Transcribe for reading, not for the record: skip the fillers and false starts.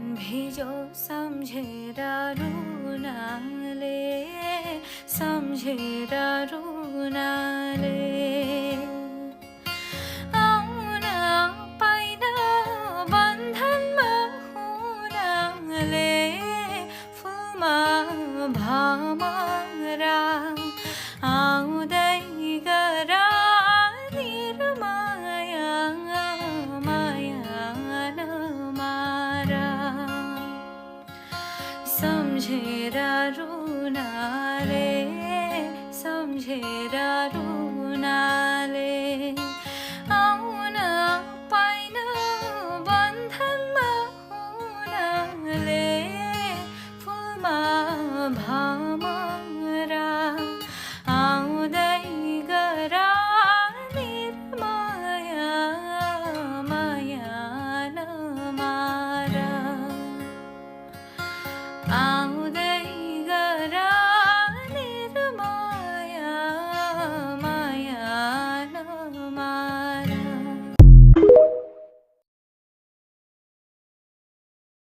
भिजो सम्झेर रुनाले, सम्झेर रुनाले। आउन पाइन बन्धनमा हुनाले, फुलमा भमरा आउँदै गर निर्माया, माया नमारा। सम्झेर रुनाले, सम्झेर रुनाले।